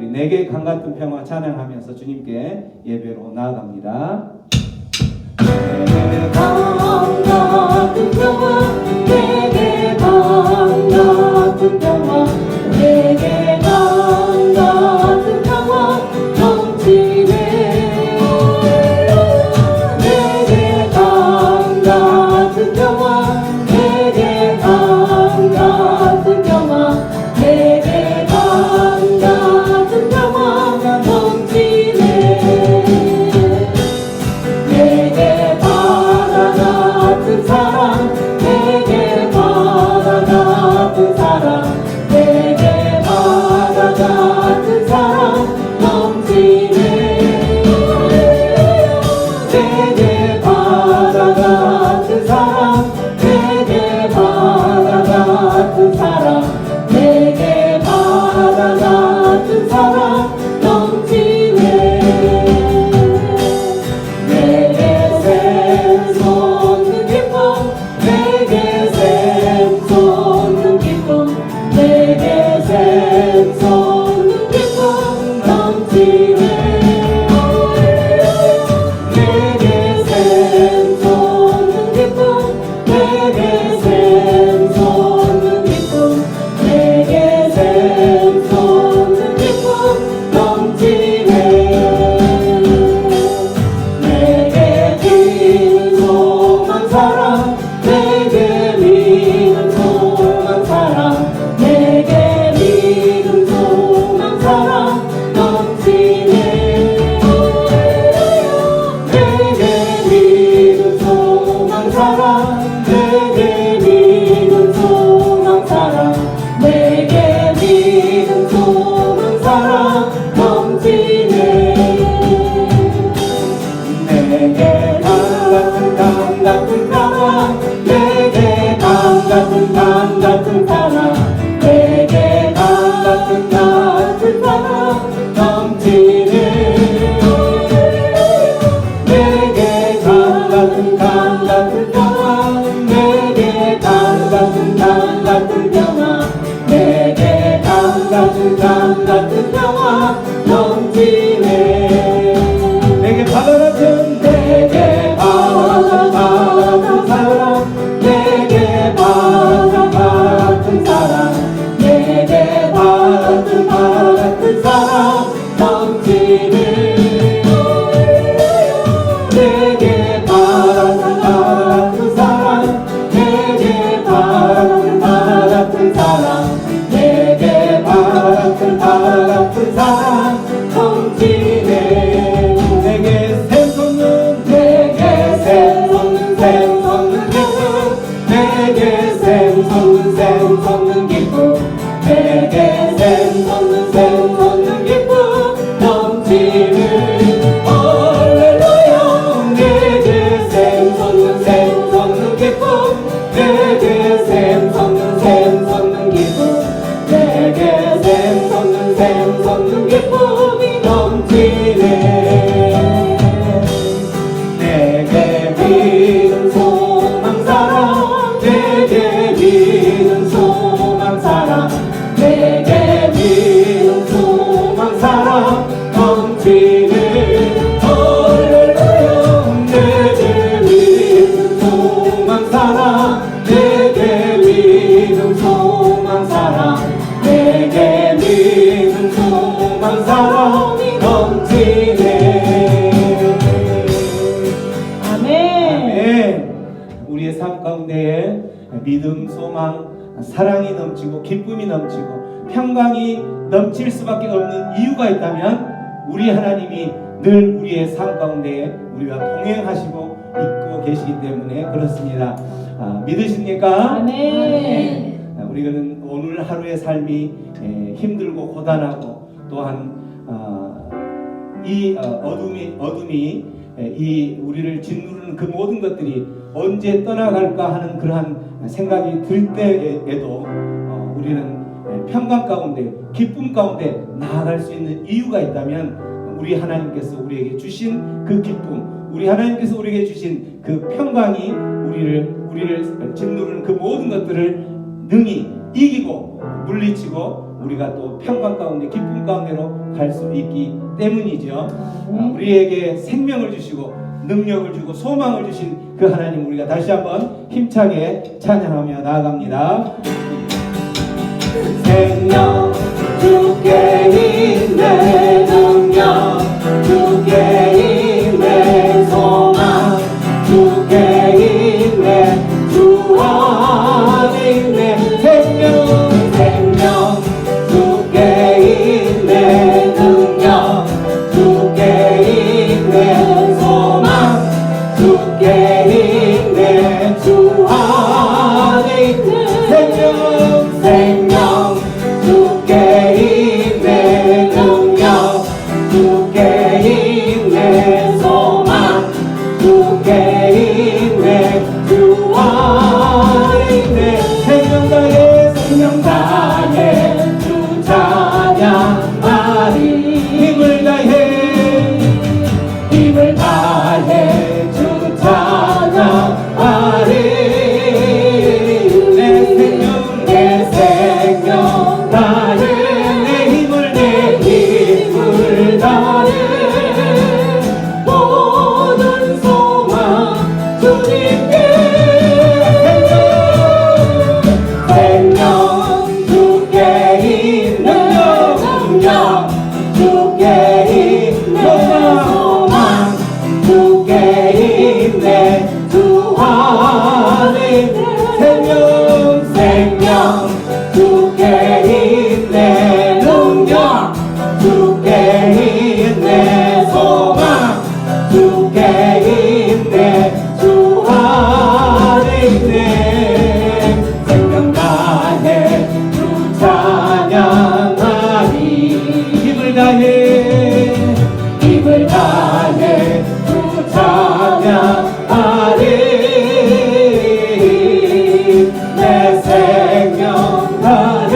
우리 내게 강같은 평화 찬양하면서 주님께 예배로 나아갑니다. 내게 강같은 평화, 내게 강같은 평화, 내게 강같은 평화 넘치네. 내게 강같은 평화, 내게 강같은 평화, 내게 강같은 평화 넘치네. 내게 바다 같은 사랑, 내게 바다 같은 사랑, 내게 바다 같은 사랑 넘치네. 내게 바다 같은 사랑, 내게 바다 같은 사랑, 내게 바다 같은 사랑 넘치네. 내게 샘솟는 기쁨, 내게 샘솟는 기쁨, 내게 샘솟는 기쁨 넘치네. 내게 샘솟는 기쁨, 내게 샘솟는 기쁨, 내게 샘솟는 기쁨 넘치네. 내게 믿는 소망 사랑, 내게 믿는 소망 사랑, 내게 믿는 소망 사랑 넘치네. 내게 믿는 소망 사랑, 내게 믿는 소망 사랑, 내게 믿는 소망 사랑 넘치네. 내게 강같은 평화, 내게 강같은 사랑, 내게 강같은 평화 넘치네. 내게 강같은 평화, 내게 강같은 평화, 내게 강같은 평화 넘치네. 내게 바다 같은 내게 바다 같은 사랑, 내게 바다 같은 사랑, 내게 바다 같은 사랑 넘치네. 내게 바다 같은 사랑, 내게 바다 같은 사랑, 내게 바다 같은 사랑 넘치네. 내게 샘솟는 내게 샘솟는 기쁨, 내게 샘솟는 기쁨, 내게 샘솟는 기쁨 넘치네. 할렐루야. 내게 샘솟는 기쁨, 내게 샘솟는 기쁨, 내게 샘솟는 기쁨이 넘치네. 내게 믿는 소망 사랑, 내게 믿는 소망 사랑, 내게 믿는 소망 사랑 넘치네. 할렐루야. 내게 믿는 소망 사랑, 내게 믿는 소망 사랑, 내게 믿는 소망 사랑이 넘치네. 아멘. 네, 우리의 삶 가운데에 믿음, 소망, 사랑이 넘치고 기쁨이 넘치고 평강이 넘칠 수밖에 없는 이유가 있다면 우리 하나님이 늘 우리의 삶 가운데에 우리와 동행하시고 있고 계시기 때문에 그렇습니다. 믿으십니까? 아멘. 우리는 오늘 하루의 삶이 힘들고 고단하고 또한 이 어둠이 이 우리를 짓누르는 그 모든 것들이 언제 떠나갈까 하는 그러한 생각이 들 때에도 우리는 평강 가운데 기쁨 가운데 나아갈 수 있는 이유가 있다면 우리 하나님께서 우리에게 주신 그 기쁨, 우리 하나님께서 우리에게 주신 그 평강이 우리를 짓누르는 그 모든 것들을 능히 이기고 물리치고 우리가 또 평강 가운데 기쁨 가운데로 갈 수 있기 때문이죠. 우리에게 생명을 주시고 능력을 주고 소망을 주신 그 하나님 우리가 다시 한번 힘차게 찬양하며 나아갑니다. 생명 주께 있네 능력 주께 있네 소망 주께 있네 주 안에 있네 생명 주께 있네 능력 주께 있네 소망 주께 있네 주 안에 있네 생명 주께 있네 능력 주께 있네 소망 주께 있네 주 안에 있네 생명 다해 주 찬양하리 힘을 다해 주 찬양하리 내 생명 다해 내 힘을 다해 모든 소망 주님께 생명 주께 있네 능력 주께 있네 소망 주께 있네 주 안에 생명 주께 있네 능력 주께 있네 소망 주께 있네 주 안에 있네 생명 다해 주 찬양하리 힘을 다해 주 찬양하리 내 생명 다해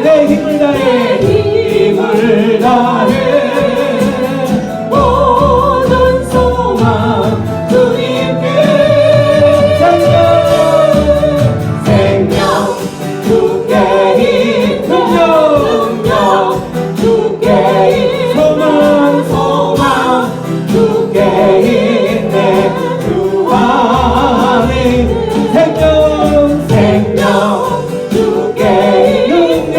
내 힘을 다해 모든 소망 주님께 생명 주께 있네 능력 주께 있네 소망 주께 있네 주 안에 생명 주께 있네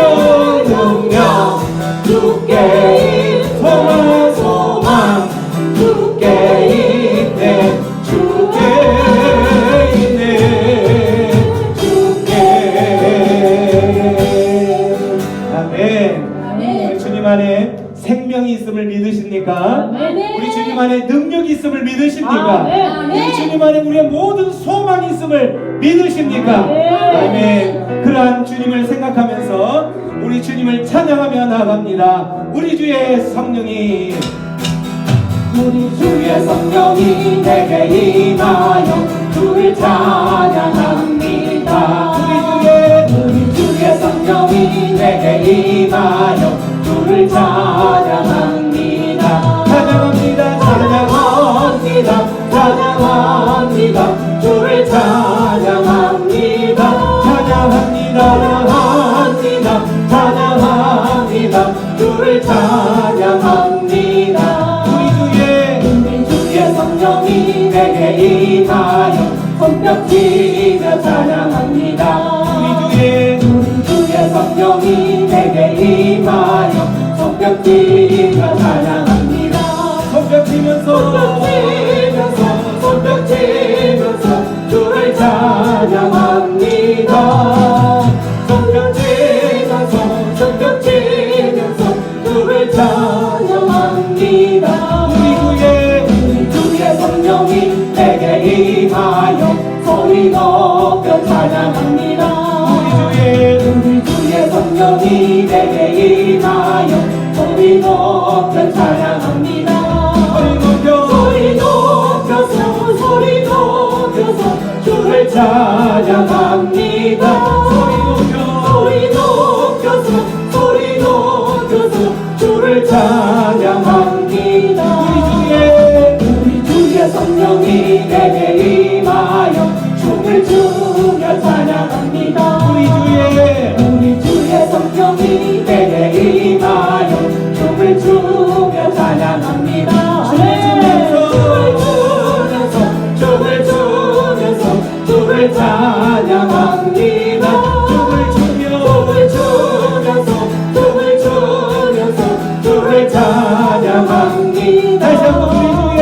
능력 주께 있네 소망 주께 있네 아멘. 우리 주님 안에 생명이 있음을 믿으십니까? 우리 주님 안에 능력이 있음을 믿으십니까? 우리 주님 안에 우리의 모든 소망이 있음을 믿으십니까? 아멘. 그러한 주님을 생각하면서 우리 주님을 찬양하며 나아갑니다. 우리 주의 성령이 내게 임하여 주를 찬양합니다. 우리 주의 성령이 내게 임하여 주를 찬양합니다. 찬양합니다. 주를 찬양합니다. 찬양합니다. 주를 찬양합니다. 우리 주의 성령이 내게 임하여 손뼉 치며 찬양합니다. 우리 주의 성령이 내게 임하여 손뼉 치며 찬양합니다. 손뼉 치면서 주를 찬양합니다. 손뼉 치면서 주를 찬양합니다. 우리 주의 성령이 내게 임하여 소리 높여 찬양합니다. 우리 주의 성령이 내게 임하여 소리 높여 찬양합니다. 소리 높여서 주를 찬양합니다. 소리 높여서 주를 찬양합니다. 우리 주의 성령이 내게 임하여 춤을 추며 찬양합니다. 우리 주의 성령이 내게 춤을 추며 찬양합니다. 춤을 추면서 주를 찬양합니다. 춤을 추면서 주를 찬양합니다. 다시 한번 우리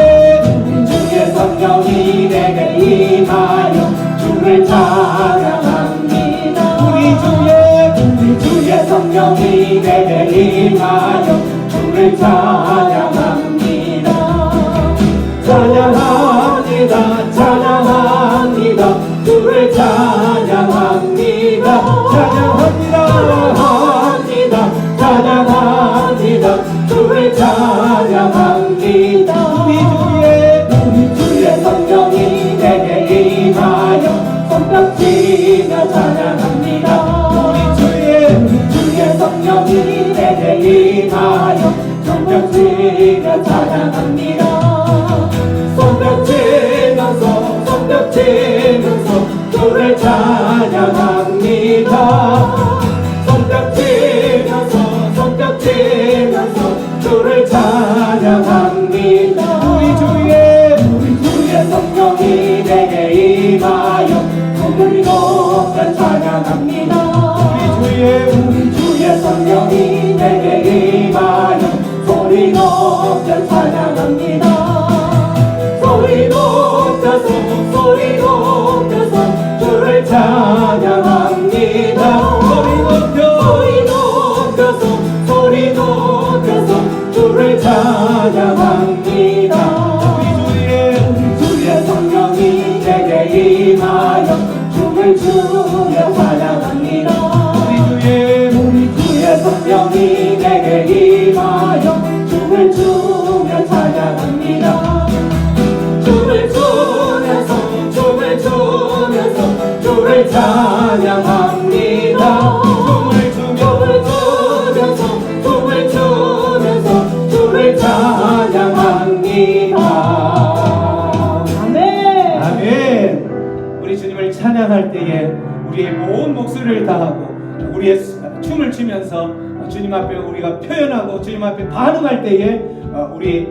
주의 성령이 내게 임하여 주를 찬양합니다. 우리 주의 성령이 내게 임하여 주를 찬양합니다. 찬양합니다. 찬양합니다. 주를 찬양합니다. 찬양합니다. 찬양합니다. 주를 찬양합니다. 우리 주의 성령이 내게 임하여 손뼉 치며 찬양합니다. 우리 주의 성령이 내게 임하여 손뼉 치며 찬양합니다. 손뼉 치면서 주를 찬양합니다. 손뼉 치면서 주를 찬양합니다. 우리 주의 성령이 내게 임하여 소리 높여 찬양합니다. 우리 주의 성령이 내게 임하여 소리 높여 찬양합니다. 소리 높여서 주를 찬양합니다. 소리 높여서 주를 찬양합니다. 우리 주의 성령이 내게 임하여 춤을 추며 찬양합니다. 우리 주의 성령이 내게 임하여 춤을 추며 찬양합니다. 춤을 추면서 주를 찬양합니다. 춤을 추면서 주를 찬양합니다. 아멘. 아멘. 우리 주님을 찬양할 때에 우리의 모든 목소리를 다하고 우리의 춤을 추면서 주님 앞에 우리가 표현하고 주님 앞에 반응할 때에 우리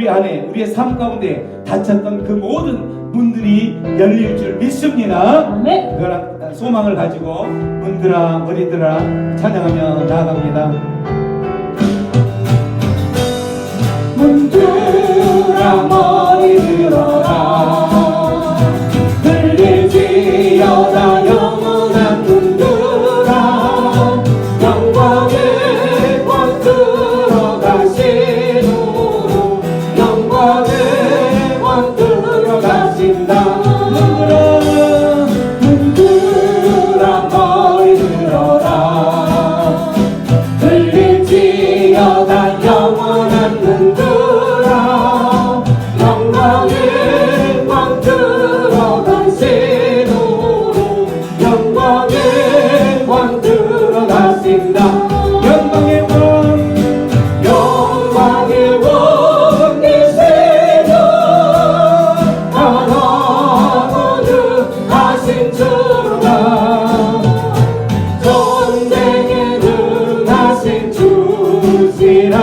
안에 우리의 삶 가운데 닫혔던 그 모든 문들이 열릴 줄 믿습니다. 아멘. 그런 소망을 가지고 문들아 머리들아 찬양하며 나아갑니다. 문들아 머리 들어라 들릴지어다 영원한 문들아 영광의 권 들어가시노 영광의 권 들어가신다. 문들아 머리 들어라 들릴지어다 영원한 문들아 영광의 왕 들어가시노 영광의 왕 들어가신다. 영광의 왕 이세요 하나님은 하신 주가 전쟁에 능하신 주시라.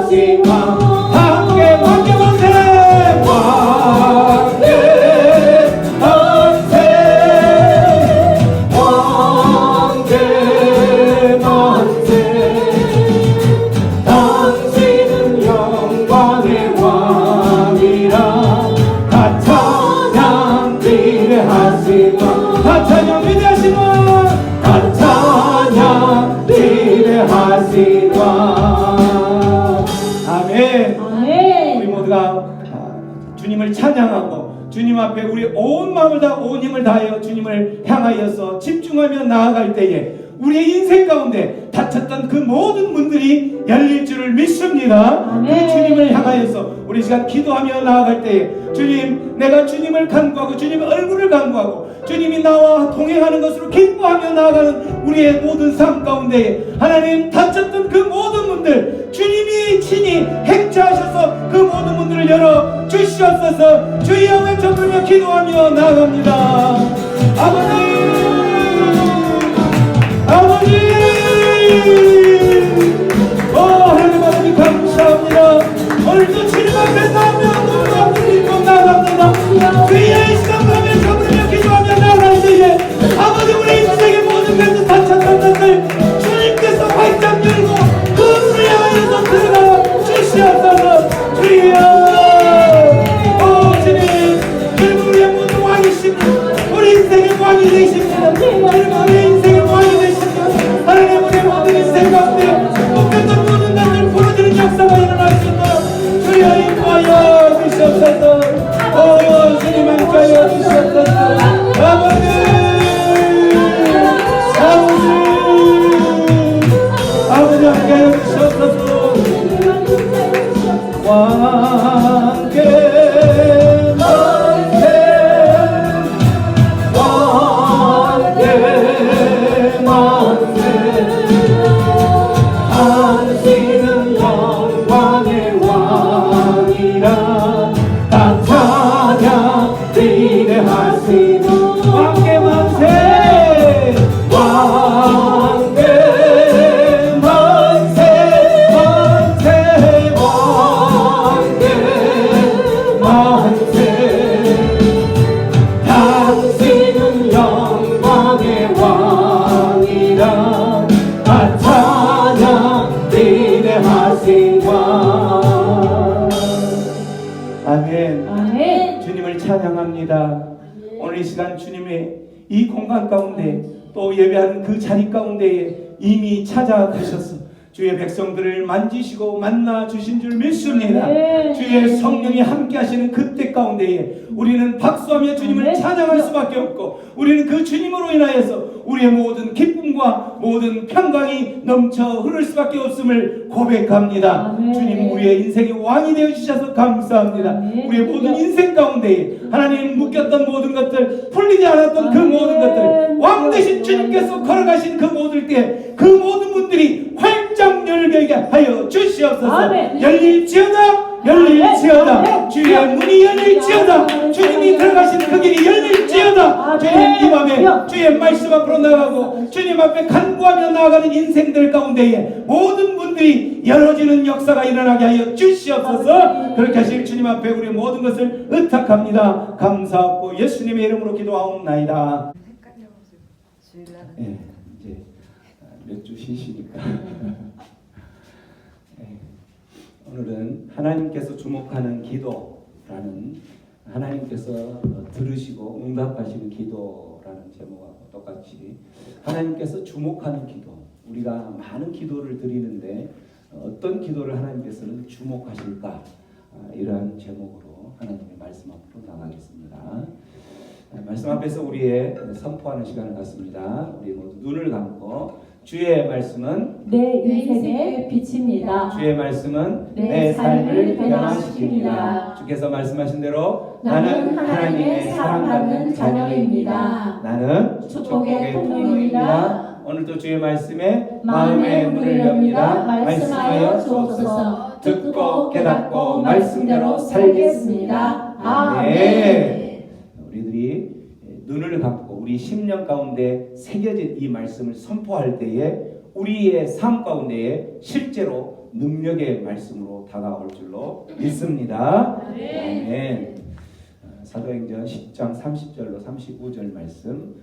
하신 왕 함께 만세 왕의 만세 왕의 만세 당신은 영광의 왕이라 다 찬양 위대하신 왕 다 찬양 위대하신 왕 다 찬양 위대하신 왕 아멘. 우리 아멘. 모두가 주님을 찬양하고 주님 앞에 우리 온 마음을 다 온 힘을 다하여 주님을 향하여서 집중하며 나아갈 때에 우리의 인생 가운데 닫혔던 그 모든 문들이 열릴 줄을 믿습니다. 그 아멘. 주님을 향하여서 우리 시간 기도하며 나아갈 때에 주님, 내가 주님을 간구하고 주님의 얼굴을 간구하고 주님이 나와 동행하는 것으로 기뻐하며 나아가는 우리의 모든 삶 가운데 하나님 닫혔던 그 모든 문들 주님이 친히 행차하셔서 그 모든 문들을 열어 주시옵소서. 주여 외쳐부르며 기도하며 나아갑니다. 아버지 하나님 아버지 감사합니다. 오늘도 주님 앞에 나오며 눈을 부리고 나갑니다. 주의 시간 가면서 부르며 기도하며 나갈 때에 아버지 우리 인생의 모든 것을 닫혔던 것을 주님께서 활짝 열고 그 문을 향하여서 들어가 주시옵소서. 주여 주님 주님 우리의 모든 왕이십니다. 우리 인생의 왕이 되십니다. 우리 인생의 왕이 되십니다. 하나님 우리의 모든 인생 가운데 못했던 모든 것을 풀어주는 역사가 일어날 수 있도록 주여 인도하여 주시옵소서. 주님 함께하여 주시옵소서. 아버지 아버지 함께하여 주시옵소서. 왕께 만세 왕의 만세 당신은 영광의 왕이라 다 찬양 위대하신 왕께 만세 왕의 만세 만세 왕의 만세 당신은 영광의 왕이라 다 찬양 위대하신 왕 아멘. 아멘. 주님을 찬양합니다. 오늘 이 시간 주님의 이 공간 가운데 또 예배하는 그 자리 가운데에 이미 찾아가셔서 주의 백성들을 만지시고 만나 주신 줄 믿습니다. 아멘. 주의 성령이 함께 하시는 그때 가운데에 우리는 박수하며 주님을 아멘. 찬양할 수밖에 없고 우리는 그 주님으로 인하여서 우리의 모든 기쁨과 모든 평강이 넘쳐 흐를 수밖에 없음을 고백합니다. 아멘. 주님 우리의 인생의 왕이 되어주셔서 감사합니다. 아멘. 우리의 모든 인생 가운데에 하나님 묶였던 모든 것들 풀리지 않았던 그 아멘. 모든 것들 왕 되신 주님께서 걸어가신 그 모든 때 그 모든 분들이 활짝 열게 하여 주시옵소서. 아멘. 열릴지어다 열릴지어다 아멘. 주의 문이 열릴지어다 주님이 들어가신 그 길이 열릴지어다. 주님 이 밤에 주의 말씀 앞으로 나가고 주님 앞에 간구하며 나아가는 인생들 가운데에 모든 분들이 열어지는 역사가 일어나게 하여 주시옵소서. 그렇게 하실 주님 앞에 우리 모든 것을 의탁합니다. 감사하고 예수님의 이름으로 기도하옵나이다. 예, 이제 몇 주 쉬시니까 오늘은 하나님께서 주목하는 기도라는 하나님께서 들으시고 응답하시는 기도라는 제목하고 똑같이 하나님께서 주목하는 기도, 우리가 많은 기도를 드리는데 어떤 기도를 하나님께서는 주목하실까, 이러한 제목으로 하나님의 말씀 앞으로 나가겠습니다. 말씀 앞에서 우리의 선포하는 시간을 갖습니다. 우리 모두 눈을 감고 주의 말씀은 내 인생의 빛입니다. 주의 말씀은 내 삶을 변화시킵니다. 주께서 말씀하신 대로 나는 하나님의 사랑받는 자녀입니다. 나는 축복의 통로입니다. 오늘도 주의 말씀에 마음의 문을 엽니다. 말씀하여 주옵소서. 듣고 깨닫고 말씀대로 살겠습니다. 아멘. 우리들이 눈을 감고 우리 심령 가운데 새겨진 이 말씀을 선포할 때에 우리의 삶 가운데에 실제로 능력의 말씀으로 다가올 줄로 믿습니다. 아멘. 사도행전 10장 30절로 35절 말씀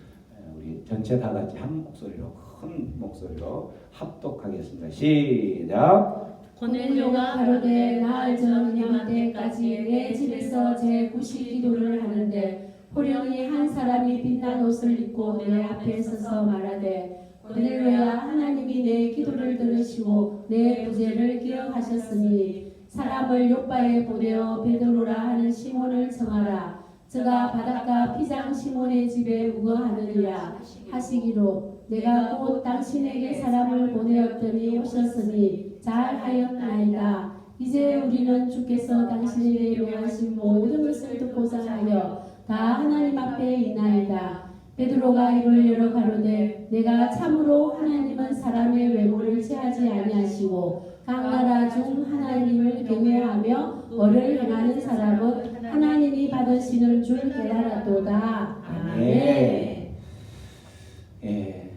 우리 전체 다 같이 한 목소리로 큰 목소리로 합독하겠습니다. 시작. 고넬료가 가로되 나흘 전 이맘때까지 내 집에서 제 구식 기도를 하는데 호령이 한 사람이 빛난 옷을 입고 내 앞에 서서 말하되 고넬료야 하나님이 내 기도를 들으시고 내 부재를 기억하셨으니 사람을 요바에 보내어 베드로라 하는 시몬을 정하라. 저가 바닷가 피장 시몬의 집에 우거하느니라 하시기로 내가 곧 당신에게 사람을 보내었더니 오셨으니 잘하였나이다. 이제 우리는 주께서 당신에게 명하신 모든 것을 듣고자 하여 다 하나님 앞에 있나이다. 베드로가 입을 열어 가로되 내가 참으로 하나님은 사람의 외모를 취하지 아니하시고 각 나라 중 하나님을 경외하며 뭐를 행하는 사람은 하나님이 받으시는 줄 깨달았도다. 아멘. 예,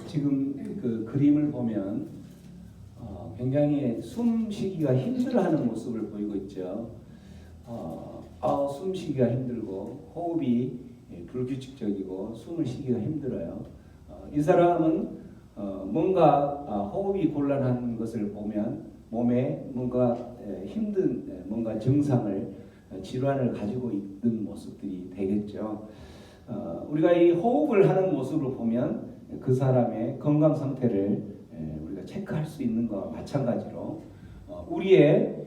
지금 그 그림을 보면 굉장히 숨쉬기가 힘들어하는 모습을 보이고 있죠. 숨쉬기가 힘들고 호흡이 불규칙적이고 숨을 쉬기가 힘들어요. 이 사람은 뭔가 호흡이 곤란한 것을 보면 몸에 뭔가 힘든 뭔가 증상을 질환을 가지고 있는 모습들이 되겠죠. 우리가 이 호흡을 하는 모습을 보면 그 사람의 건강 상태를 우리가 체크할 수 있는 것과 마찬가지로 우리의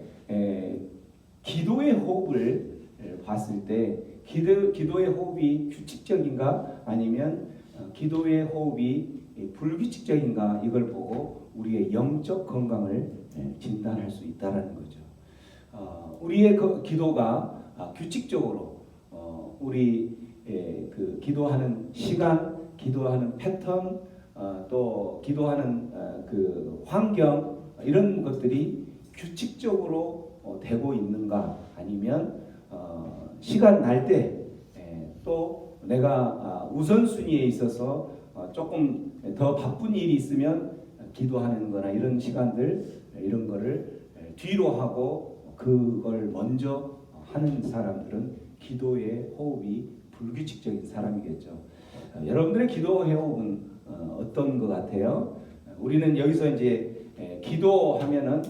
기도의 호흡을 봤을 때 기도의 호흡이 규칙적인가 아니면 기도의 호흡이 불규칙적인가 이걸 보고 우리의 영적 건강을 진단할 수 있다는 거죠. 우리의 그 기도가 규칙적으로 우리 그 기도하는 시간, 기도하는 패턴, 또 기도하는 그 환경 이런 것들이 규칙적으로 되고 있는가 아니면 시간 날 때 또 내가 우선순위에 있어서 조금 더 바쁜 일이 있으면 기도하는 거나 이런 시간들 이런 거를 뒤로 하고 그걸 먼저 하는 사람들은 기도의 호흡이 불규칙적인 사람이겠죠. 여러분들의 기도의 호흡은 어떤 것 같아요? 우리는 여기서 이제 기도하면은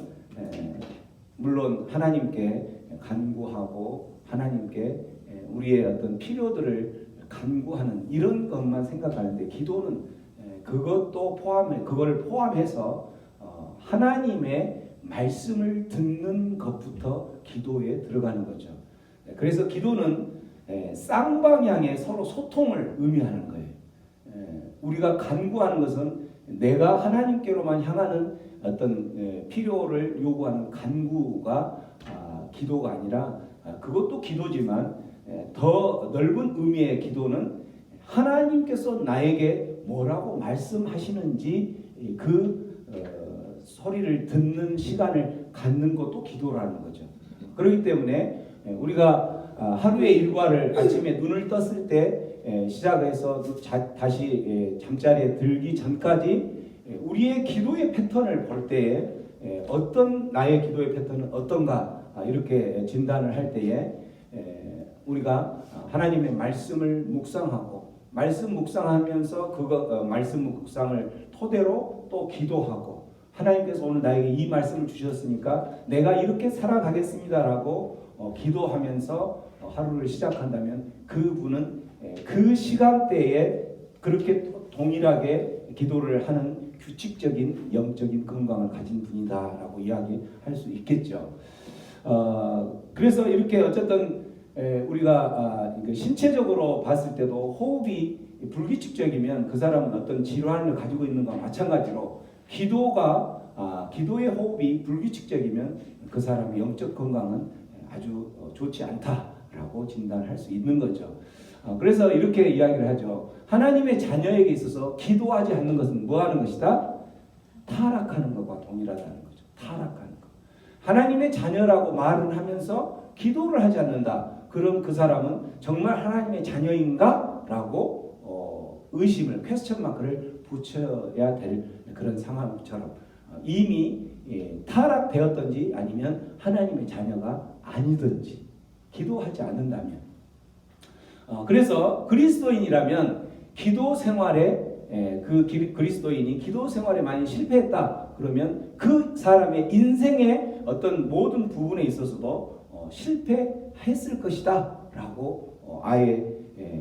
물론 하나님께 간구하고 하나님께 우리의 어떤 필요들을 간구하는 이런 것만 생각하는데 기도는 그것도 그걸 포함해서 하나님의 말씀을 듣는 것부터 기도에 들어가는 거죠. 그래서 기도는 쌍방향의 서로 소통을 의미하는 거예요. 우리가 간구하는 것은 내가 하나님께로만 향하는 어떤 필요를 요구하는 간구가 기도가 아니라 그것도 기도지만 더 넓은 의미의 기도는 하나님께서 나에게 뭐라고 말씀하시는지 그 소리를 듣는 시간을 갖는 것도 기도라는 거죠. 그렇기 때문에 우리가 하루의 일과를 아침에 눈을 떴을 때 시작해서 다시 잠자리에 들기 전까지 우리의 기도의 패턴을 볼 때에 어떤 나의 기도의 패턴은 어떤가 이렇게 진단을 할 때에 우리가 하나님의 말씀을 묵상하고 말씀 묵상하면서 그거 말씀 묵상을 토대로 또 기도하고 하나님께서 오늘 나에게 이 말씀을 주셨으니까 내가 이렇게 살아가겠습니다라고 기도하면서 하루를 시작한다면 그분은 그 시간대에 그렇게 동일하게 기도를 하는 규칙적인 영적인 건강을 가진 분이다라고 이야기할 수 있겠죠. 그래서 이렇게 어쨌든 우리가 신체적으로 봤을 때도 호흡이 불규칙적이면 그 사람은 어떤 질환을 가지고 있는 것과 마찬가지로 기도의 호흡이 불규칙적이면 그 사람의 영적 건강은 아주 좋지 않다라고 진단할 수 있는 거죠. 그래서 이렇게 이야기를 하죠. 하나님의 자녀에게 있어서 기도하지 않는 것은 뭐 하는 것이다? 타락하는 것과 동일하다는 거죠. 타락하는 것. 하나님의 자녀라고 말은 하면서 기도를 하지 않는다. 그럼 그 사람은 정말 하나님의 자녀인가? 라고 의심을 퀘스천 마크를 붙여야 될 그런 상황처럼 이미 타락되었든지 아니면 하나님의 자녀가 아니든지 기도하지 않는다면 그래서 그리스도인이라면 기도 생활에 그리스도인이 기도 생활에 많이 실패했다 그러면 그 사람의 인생의 어떤 모든 부분에 있어서도 실패했을 것이다 라고 아예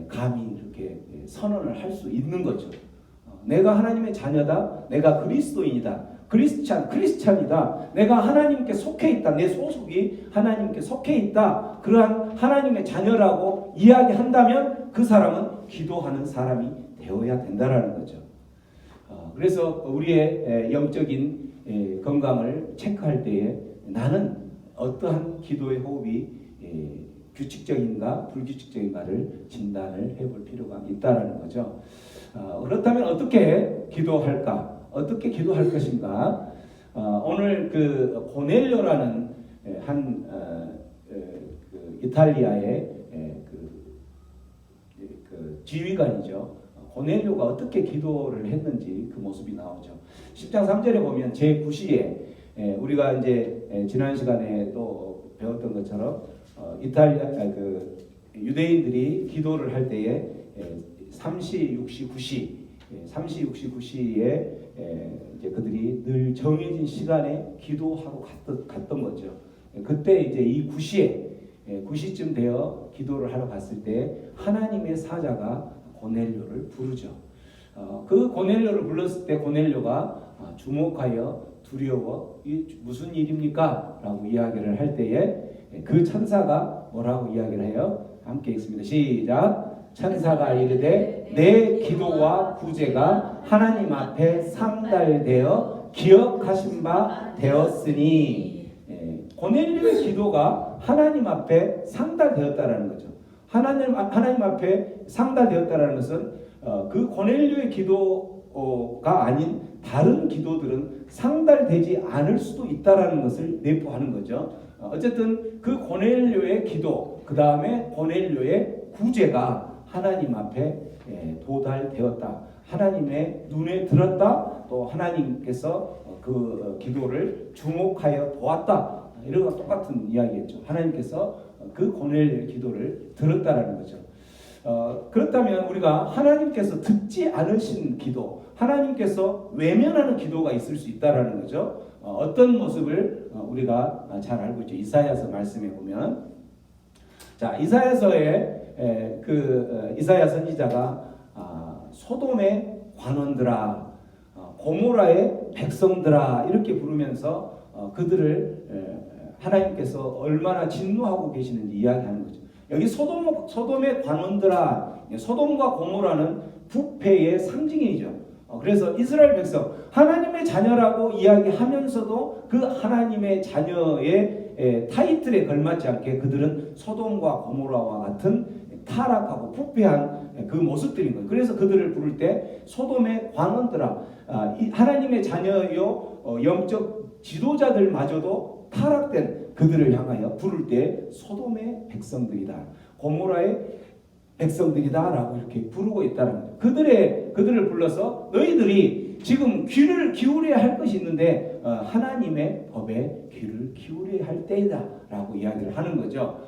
감히 이렇게 선언을 할 수 있는 거죠. 내가 하나님의 자녀다. 내가 그리스도인이다. 크리스찬이다. 내가 하나님께 속해 있다. 내 소속이 하나님께 속해 있다. 그러한 하나님의 자녀라고 이야기한다면 그 사람은 기도하는 사람이 되어야 된다라는 거죠. 그래서 우리의 영적인 건강을 체크할 때에 나는 어떠한 기도의 호흡이 규칙적인가 불규칙적인가를 진단을 해볼 필요가 있다라는 거죠. 그렇다면 어떻게 기도할까? 어떻게 기도할 것인가? 오늘 그 고넬료라는 그 이탈리아의 그 지휘관이죠. 고넬료가 어떻게 기도를 했는지 그 모습이 나오죠. 10장 3절에 보면 제9시에 우리가 이제 지난 시간에 또 배웠던 것처럼 이탈리아 그 유대인들이 기도를 할 때에 3시, 6시, 9시, 3시, 6시, 9시에 이제 그들이 늘 정해진 시간에 기도하러 갔던 거죠. 그때 이제 이 9시쯤 되어 기도를 하러 갔을 때 하나님의 사자가 고넬료를 부르죠. 그 고넬료를 불렀을 때 고넬료가 주목하여 두려워 무슨 일입니까? 라고 이야기를 할 때에 그 천사가 뭐라고 이야기를 해요? 함께 읽습니다. 시작. 천사가 이르되 내 기도와 구제가 하나님 앞에 상달되어 기억하신 바 되었으니 고넬료의 기도가 하나님 앞에 상달되었다라는 거죠. 하나님 앞에 상달되었다라는 것은 그 고넬료의 기도가 아닌 다른 기도들은 상달되지 않을 수도 있다라는 것을 내포하는 거죠. 어쨌든 그 고넬료의 기도, 그 다음에 고넬료의 구제가 하나님 앞에 도달되었다. 하나님의 눈에 들었다. 또 하나님께서 그 기도를 주목하여 보았다. 이런 거 똑같은 이야기겠죠. 하나님께서 그 고넬료의 기도를 들었다라는 거죠. 그렇다면 우리가 하나님께서 듣지 않으신 기도, 하나님께서 외면하는 기도가 있을 수 있다라는 거죠. 어떤 모습을 우리가 잘 알고 있죠. 이사야서 말씀에 보면, 자 이사야서에 이사야 선지자가 소돔의 관원들아, 고모라의 백성들아 이렇게 부르면서 그들을 하나님께서 얼마나 진노하고 계시는지 이야기하는 거죠. 여기 소돔의 관원들아, 소돔과 고모라는 부패의 상징이죠. 그래서 이스라엘 백성, 하나님의 자녀라고 이야기하면서도 그 하나님의 자녀의 타이틀에 걸맞지 않게 그들은 소돔과 고모라와 같은 타락하고 부패한 그 모습들인 거예요. 그래서 그들을 부를 때 소돔의 관원들아, 하나님의 자녀요 영적 지도자들마저도 타락된 그들을 향하여 부를 때 소돔의 백성들이다, 고모라의 백성들이다라고 이렇게 부르고 있다는 거죠. 그들을 불러서 너희들이 지금 귀를 기울여야 할 것이 있는데 하나님의 법에 귀를 기울여야 할 때이다라고 이야기를 하는 거죠.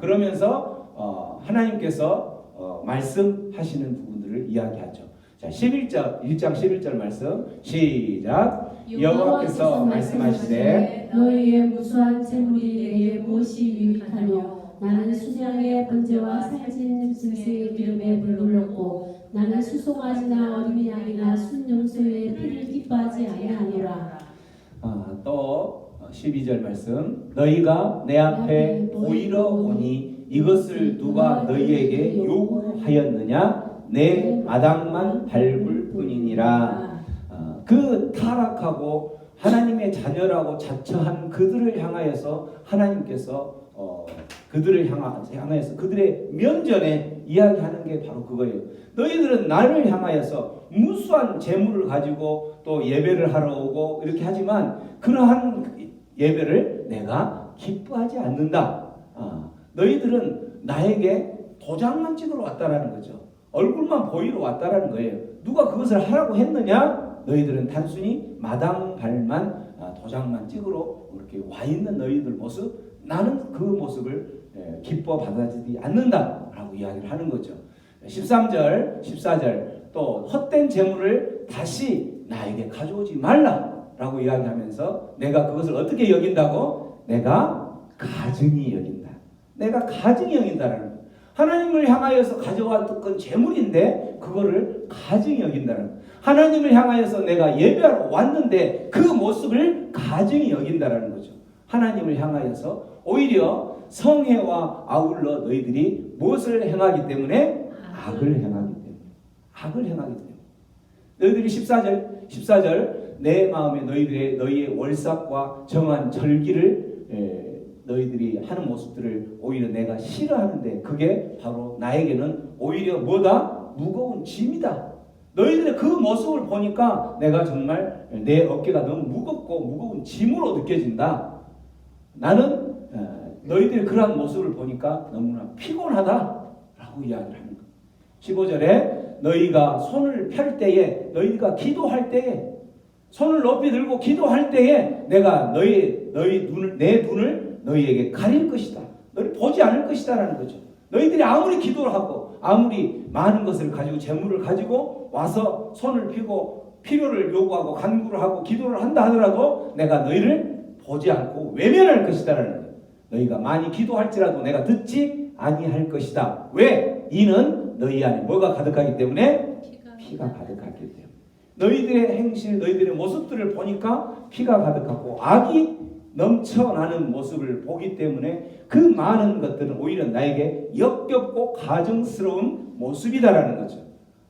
그러면서 하나님께서 말씀하시는 부분들을 이야기하죠. 자, 1장 11절 말씀 시작. 여호와께서 말씀하시되 너희의 무수한 재물이 내게 무엇이 유익하뇨? 나는 수량의 번제와 살찐 짐승의 기름에 불렀고 나는 수송아지나 어린 양이나 순염소의 피를 기뻐하지 아니하노라. 또 12절 말씀. 너희가 내 앞에 보이러 오니 이것을 누가 너희에게 요구하였느냐? 내 마당만 밟을 뿐이니라. 그 타락하고 하나님의 자녀라고 자처한 그들을 향하여서 하나님께서 그들을 향하여서 그들의 면전에 이야기하는 게 바로 그거예요. 너희들은 나를 향하여서 무수한 재물을 가지고 또 예배를 하러 오고 이렇게 하지만 그러한 예배를 내가 기뻐하지 않는다. 너희들은 나에게 도장만 찍으러 왔다라는 거죠. 얼굴만 보이러 왔다라는 거예요. 누가 그것을 하라고 했느냐? 너희들은 단순히 마당 발만 도장만 찍으러 이렇게 와 있는 너희들 모습, 나는 그 모습을 기뻐 받아들이지 않는다라고 이야기를 하는 거죠. 13절, 14절 또 헛된 재물을 다시 나에게 가져오지 말라라고 이야기하면서 내가 그것을 어떻게 여긴다고? 내가 가증히 여긴다. 내가 가증히 여긴다라는 거예요. 하나님을 향하여서 가져왔던 재물인데 그거를 가증히 여긴다는 거예요. 하나님을 향하여서 내가 예배하러 왔는데 그 모습을 가증히 여긴다라는 거죠. 하나님을 향하여서 오히려 성회와 아울러 너희들이 무엇을 행하기 때문에? 악을 행하기 때문에. 악을 행하기 때문에. 너희들이 14절 내 마음에 너희의 월삭과 정한 절기를 너희들이 하는 모습들을 오히려 내가 싫어하는데 그게 바로 나에게는 오히려 뭐다? 무거운 짐이다. 너희들의 그 모습을 보니까 내가 정말 내 어깨가 너무 무겁고 무거운 짐으로 느껴진다. 나는 너희들의 그러한 모습을 보니까 너무나 피곤하다라고 이야기를 하는 거예요. 15절에 너희가 손을 펼 때에 너희가 기도할 때에 손을 높이 들고 기도할 때에 내가 내 눈을 너희에게 가릴 것이다. 너희 보지 않을 것이다라는 거죠. 너희들이 아무리 기도를 하고 아무리 많은 것을 가지고 재물을 가지고 와서 손을 펴고 필요를 요구하고 간구를 하고 기도를 한다 하더라도 내가 너희를 보지 않고 외면할 것이다라는 거예요. 너희가 많이 기도할지라도 내가 듣지 아니할 것이다. 왜? 이는 너희 안에 뭐가 가득하기 때문에? 피가 가득하기 때문에. 너희들의 행실, 너희들의 모습들을 보니까 피가 가득하고 악이 넘쳐나는 모습을 보기 때문에 그 많은 것들은 오히려 나에게 역겹고 가증스러운 모습이다라는 거죠.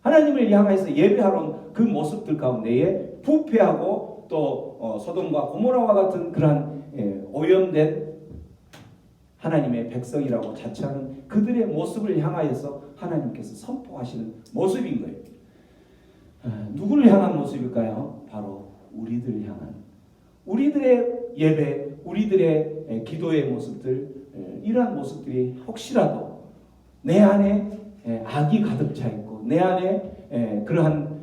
하나님을 향해서 예배하러 온 그 모습들 가운데에 부패하고 또 소돔과 고모라와 같은 그러한 오염된 하나님의 백성이라고 자처하는 그들의 모습을 향하여서 하나님께서 선포하시는 모습인 거예요. 누구를 향한 모습일까요? 바로 우리들을 향한, 우리들의 예배, 우리들의 기도의 모습들, 이러한 모습들이 혹시라도 내 안에 악이 가득 차 있고 내 안에 그러한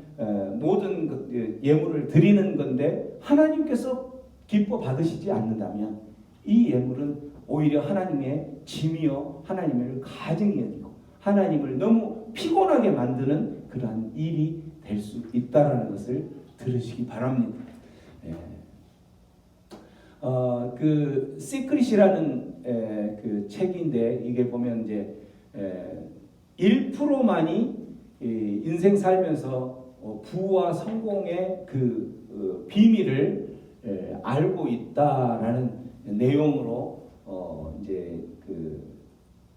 모든 예물을 드리는 건데 하나님께서 기뻐 받으시지 않는다면 이 예물은 오히려 하나님의 짐이요 하나님을 가증히 여기고 하나님을 너무 피곤하게 만드는 그러한 일이 될 수 있다라는 것을 들으시기 바랍니다. 그 시크릿이라는 그 책인데 이게 보면 이제 1%만이 인생 살면서 부와 성공의 그 비밀을 알고 있다라는 내용으로 이제 그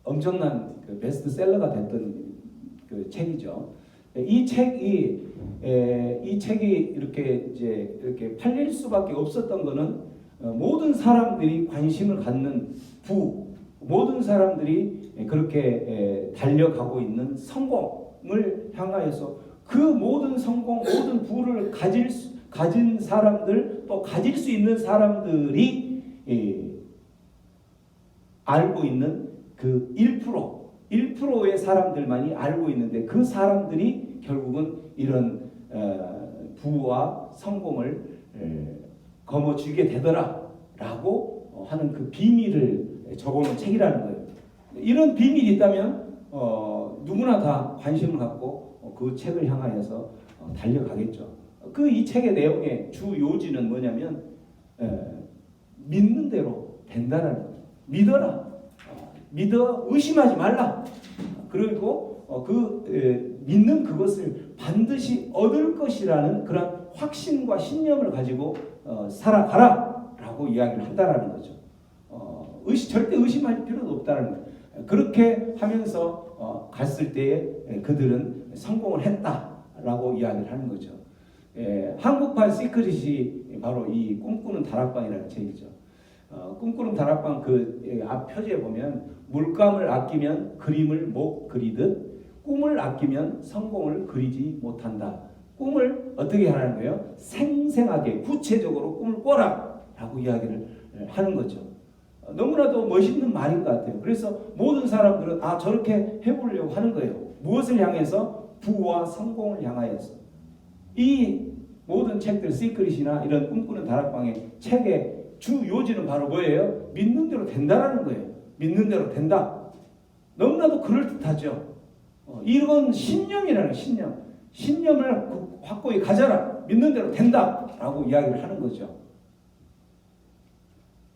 엄청난 그 베스트셀러가 됐던 그 책이죠. 이 책이 이렇게 팔릴 수밖에 없었던 거는 모든 사람들이 관심을 갖는 모든 사람들이 그렇게 달려가고 있는 성공을 향하여서 그 모든 성공, 모든 부를 가진 사람들 또 가질 수 있는 사람들이 알고 있는 그 1%의 사람들만이 알고 있는데 그 사람들이 결국은 이런 부와 성공을 거머쥐게 되더라라고 하는 그 비밀을 적어놓은 책이라는 거예요. 이런 비밀이 있다면 누구나 다 관심을 갖고 그 책을 향하여서 달려가겠죠. 이 책의 내용의 주 요지는 뭐냐면 믿는 대로 된다라는 거예요. 믿어라. 믿어 의심하지 말라. 그리고 믿는 그것을 반드시 얻을 것이라는 그런 확신과 신념을 가지고 살아가라라고 이야기를 한다라는 거죠. 절대 의심할 필요도 없다는 거예요. 그렇게 하면서 갔을 때에 그들은 성공을 했다라고 이야기를 하는 거죠. 한국판 시크릿이 바로 이 꿈꾸는 다락방이라는 책이죠. 꿈꾸는 다락방 그 앞 표지에 보면 물감을 아끼면 그림을 못 그리듯 꿈을 아끼면 성공을 그리지 못한다. 꿈을 어떻게 하라는 거예요? 생생하게 구체적으로 꿈을 꿔라 라고 이야기를 하는 거죠. 너무나도 멋있는 말인 것 같아요. 그래서 모든 사람들은 저렇게 해보려고 하는 거예요. 무엇을 향해서? 부와 성공을 향하여서. 이 모든 책들 시크릿이나 이런 꿈꾸는 다락방의 책의 주 요지는 바로 뭐예요? 믿는 대로 된다라는 거예요. 믿는 대로 된다. 너무나도 그럴듯하죠. 이건 신념이라는 신념. 신념을 확고히 가져라. 믿는 대로 된다라고 이야기를 하는 거죠.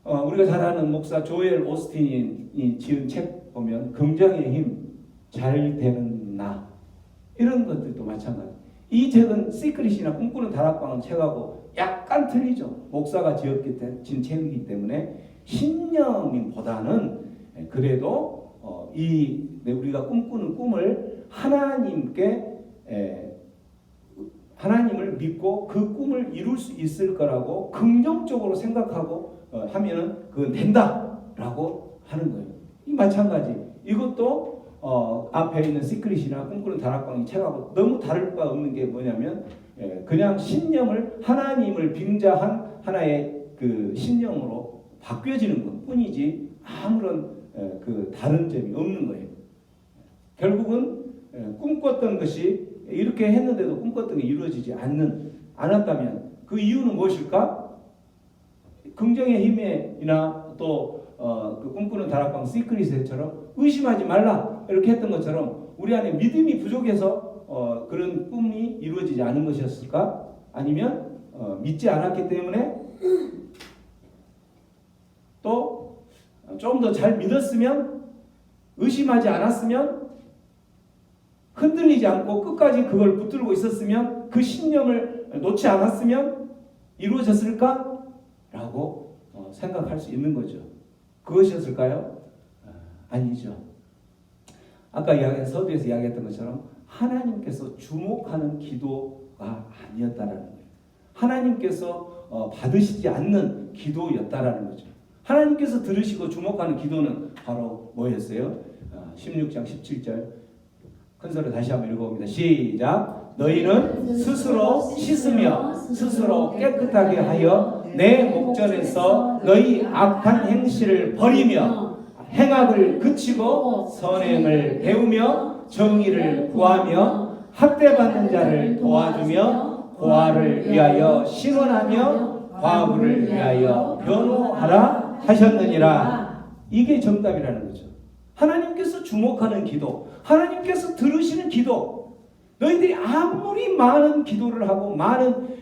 우리가 잘 아는 목사 조엘 오스틴이 지은 책 보면 긍정의 힘, 잘 되는 나 이런 것들도 마찬가지. 이 책은 시크릿이나 꿈꾸는 다락방 책하고 약간 틀리죠. 목사가 진 책이기 때문에 신념보다는 그래도 우리가 꿈꾸는 꿈을 하나님을 믿고 그 꿈을 이룰 수 있을 거라고 긍정적으로 생각하고 하면은 그건 된다라고 하는 거예요. 이 마찬가지. 이것도 앞에 있는 시크릿이나 꿈꾸는 다락방의 책하고 너무 다를 바 없는 게 뭐냐면 그냥 신념을 하나님을 빙자한 하나의 그 신념으로 바뀌어지는 것뿐이지 아무런 그 다른 점이 없는 거예요. 결국은 꿈꿨던 것이 이렇게 했는데도 꿈꿨던 게 이루어지지 않았다면 그 이유는 무엇일까? 긍정의 힘이나 또 그 꿈꾸는 다락방 시크릿처럼 의심하지 말라 이렇게 했던 것처럼 우리 안에 믿음이 부족해서 그런 꿈이 이루어지지 않은 것이었을까? 아니면 믿지 않았기 때문에 또 좀 더 잘 믿었으면 의심하지 않았으면 흔들리지 않고 끝까지 그걸 붙들고 있었으면 그 신념을 놓지 않았으면 이루어졌을까? 라고 생각할 수 있는 거죠. 그것이었을까요? 아니죠. 아까 서두에서 이야기했던 것처럼 하나님께서 주목하는 기도가 아니었다라는 거예요. 하나님께서 받으시지 않는 기도였다라는 거죠. 하나님께서 들으시고 주목하는 기도는 바로 뭐였어요? 16장 17절 큰 소리로 다시 한번 읽어봅니다. 시작. 너희는 스스로 씻으며 스스로 깨끗하게 하여 내 목전에서 너희 악한 행실을 버리며 행악을 그치고 선행을 배우며 정의를 구하며 학대받는 자를 도와주며 고아를 위하여 신원하며 과부를 위하여 변호하라 하셨느니라. 이게 정답이라는 거죠. 하나님께서 주목하는 기도, 하나님께서 들으시는 기도. 너희들이 아무리 많은 기도를 하고 많은